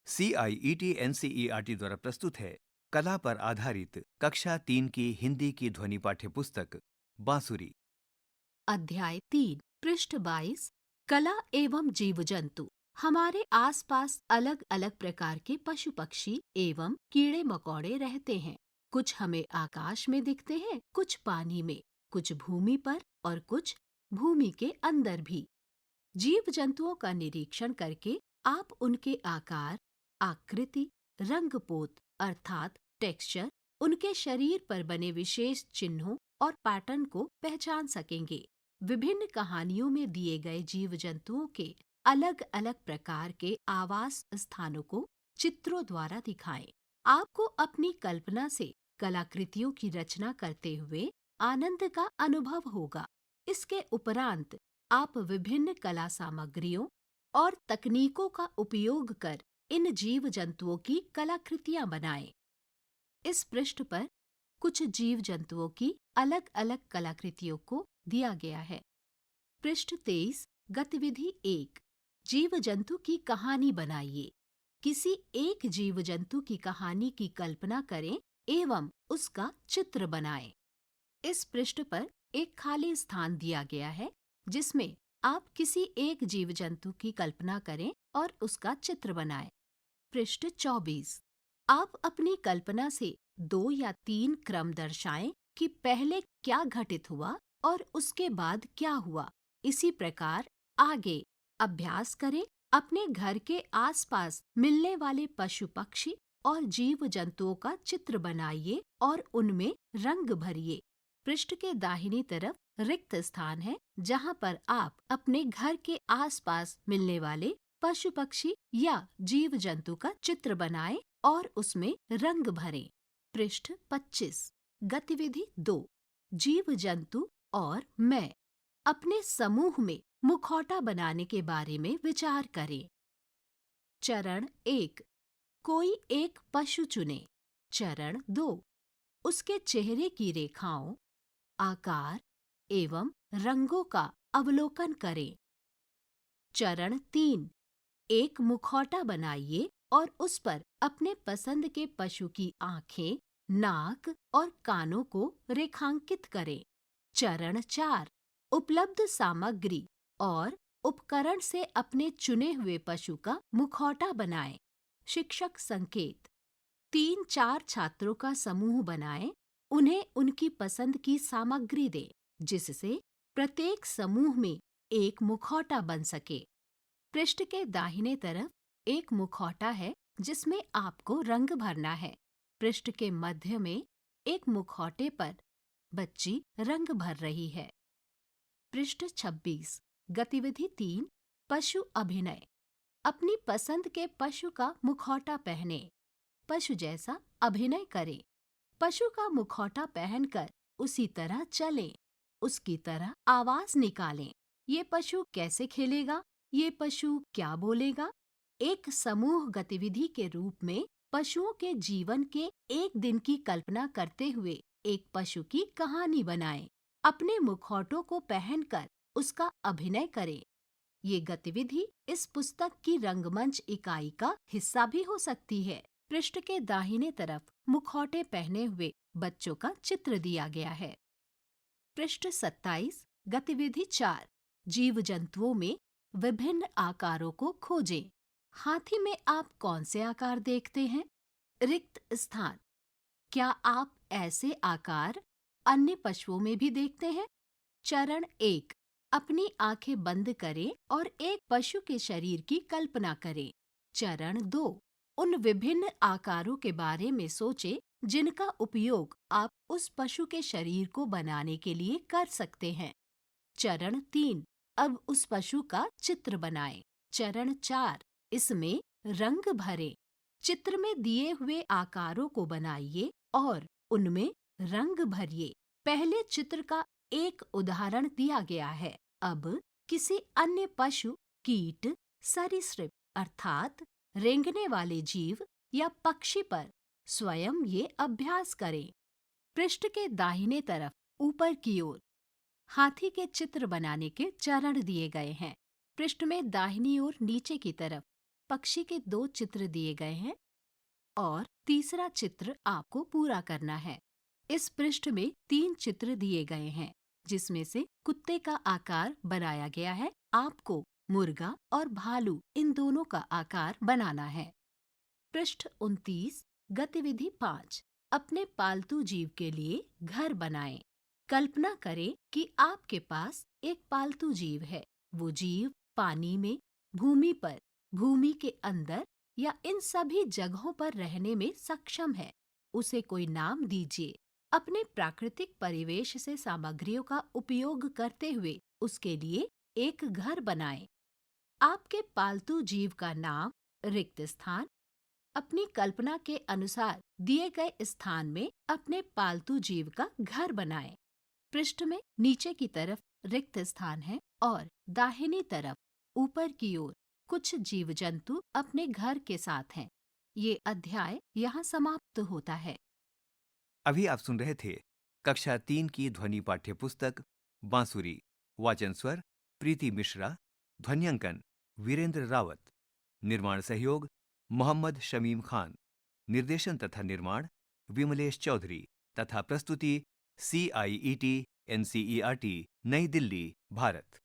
CIET NCERT द्वारा प्रस्तुत है कला पर आधारित कक्षा 3 की हिंदी की ध्वनि पाठ्य पुस्तक बांसुरी। अध्याय 3 पृष्ठ 22 कला एवं जीव जंतु। हमारे आसपास अलग अलग प्रकार के पशु पक्षी एवं कीड़े मकोड़े रहते हैं। कुछ हमें आकाश में दिखते हैं, कुछ पानी में, कुछ भूमि पर और कुछ भूमि के अंदर भी। जीव जंतुओं का निरीक्षण करके आप उनके आकार, आकृति, रंगपोत अर्थात टेक्सचर, उनके शरीर पर बने विशेष चिन्हों और पैटर्न को पहचान सकेंगे। विभिन्न कहानियों में दिए गए जीव जंतुओं के अलग अलग प्रकार के आवास स्थानों को चित्रों द्वारा दिखाएं। आपको अपनी कल्पना से कलाकृतियों की रचना करते हुए आनंद का अनुभव होगा। इसके उपरांत आप विभिन्न कला सामग्रियों और तकनीकों का उपयोग कर इन जीव जंतुओं की कलाकृतियां बनाएं। इस पृष्ठ पर कुछ जीव जंतुओं की अलग अलग कलाकृतियों को दिया गया है। पृष्ठ 23 गतिविधि 1 जीव जंतु की कहानी बनाइए। किसी एक जीव जंतु की कहानी की कल्पना करें एवं उसका चित्र बनाएं। इस पृष्ठ पर एक खाली स्थान दिया गया है जिसमें आप किसी एक जीव जंतु की कल्पना करें और उसका चित्र बनाएं। पृष्ठ 24 आप अपनी कल्पना से 2 या 3 क्रम दर्शाएं कि पहले क्या घटित हुआ और उसके बाद क्या हुआ। इसी प्रकार आगे अभ्यास करें। अपने घर के आसपास मिलने वाले पशु पक्षी और जीव जंतुओं का चित्र बनाइए और उनमें रंग भरिए। पृष्ठ के दाहिनी तरफ रिक्त स्थान है जहां पर आप अपने घर के आसपास मिलने वाले पशु पक्षी या जीव जंतु का चित्र बनाएं और उसमें रंग भरें। पृष्ठ 25 गतिविधि 2 जीव जंतु और मैं। अपने समूह में मुखौटा बनाने के बारे में विचार करें। चरण 1 कोई एक पशु चुनें। चरण 2 उसके चेहरे की रेखाओं, आकार एवं रंगों का अवलोकन करें। चरण 3 एक मुखौटा बनाइए और उस पर अपने पसंद के पशु की आँखें, नाक और कानों को रेखांकित करें। चरण 4 उपलब्ध सामग्री और उपकरण से अपने चुने हुए पशु का मुखौटा बनाएं। शिक्षक संकेत 3-4 छात्रों का समूह बनाएं। उन्हें उनकी पसंद की सामग्री दें जिससे प्रत्येक समूह में एक मुखौटा बन सके। पृष्ठ के दाहिने तरफ एक मुखौटा है जिसमें आपको रंग भरना है। पृष्ठ के मध्य में एक मुखौटे पर बच्ची रंग भर रही है। पृष्ठ 26 गतिविधि 3 पशु अभिनय। अपनी पसंद के पशु का मुखौटा पहने। पशु जैसा अभिनय करें। पशु का मुखौटा पहनकर उसी तरह चलें। उसकी तरह आवाज निकालें। ये पशु कैसे खेलेगा? ये पशु क्या बोलेगा? एक समूह गतिविधि के रूप में पशुओं के जीवन के एक दिन की कल्पना करते हुए एक पशु की कहानी बनाएं। अपने मुखौटों को पहनकर उसका अभिनय करें। ये गतिविधि इस पुस्तक की रंगमंच इकाई का हिस्सा भी हो सकती है। पृष्ठ के दाहिने तरफ मुखौटे पहने हुए बच्चों का चित्र दिया गया है। पृष्ठ 27 गतिविधि 4 जीव जंतुओं में विभिन्न आकारों को खोजें। हाथी में आप कौन से आकार देखते हैं? रिक्त स्थान। क्या आप ऐसे आकार अन्य पशुओं में भी देखते हैं? चरण 1 अपनी आंखें बंद करें और एक पशु के शरीर की कल्पना करें। चरण 2 उन विभिन्न आकारों के बारे में सोचें जिनका उपयोग आप उस पशु के शरीर को बनाने के लिए कर सकते हैं। चरण 3 अब उस पशु का चित्र बनाएं। चरण 4 इसमें रंग भरें। चित्र में दिए हुए आकारों को बनाइए और उनमें रंग भरिए। पहले चित्र का एक उदाहरण दिया गया है। अब किसी अन्य पशु, कीट, सरीसृप अर्थात रेंगने वाले जीव या पक्षी पर स्वयं ये अभ्यास करें। पृष्ठ के दाहिने तरफ ऊपर की ओर हाथी के चित्र बनाने के चरण दिए गए हैं। पृष्ठ में दाहिनी ओर नीचे की तरफ पक्षी के 2 चित्र दिए गए हैं और तीसरा चित्र आपको पूरा करना है। इस पृष्ठ में 3 चित्र दिए गए हैं, जिसमें से कुत्ते का आकार बनाया गया है। आपको मुर्गा और भालू इन दोनों का आकार बनाना है। पृष्ठ 29, गतिविधि 5। अपने पालतू जीव के लिए घर बनाएं। कल्पना करें कि आपके पास एक पालतू जीव है। वो जीव पानी में, भूमि पर, भूमि के अंदर या इन सभी जगहों पर रहने में सक्षम है। उसे कोई नाम दीजिए। अपने प्राकृतिक परिवेश से सामग्रियों का उपयोग करते हुए उसके लिए एक घर बनाएं। आपके पालतू जीव का नाम, रिक्त स्थान। अपनी कल्पना के अनुसार दिए गए स्थान में अपने पालतू जीव का घर बनाएं। पृष्ठ में नीचे की तरफ रिक्त स्थान है और दाहिनी तरफ ऊपर की ओर कुछ जीव जंतु अपने घर के साथ हैं। ये अध्याय यहाँ समाप्त होता है। अभी आप सुन रहे थे कक्षा 3 की ध्वनि पाठ्य पुस्तक बांसुरी। वाचन स्वर प्रीति मिश्रा। ध्वन्यांकन वीरेंद्र रावत। निर्माण सहयोग मोहम्मद शमीम खान। निर्देशन तथा निर्माण विमलेश चौधरी तथा प्रस्तुति CIET NCERT नई दिल्ली, भारत।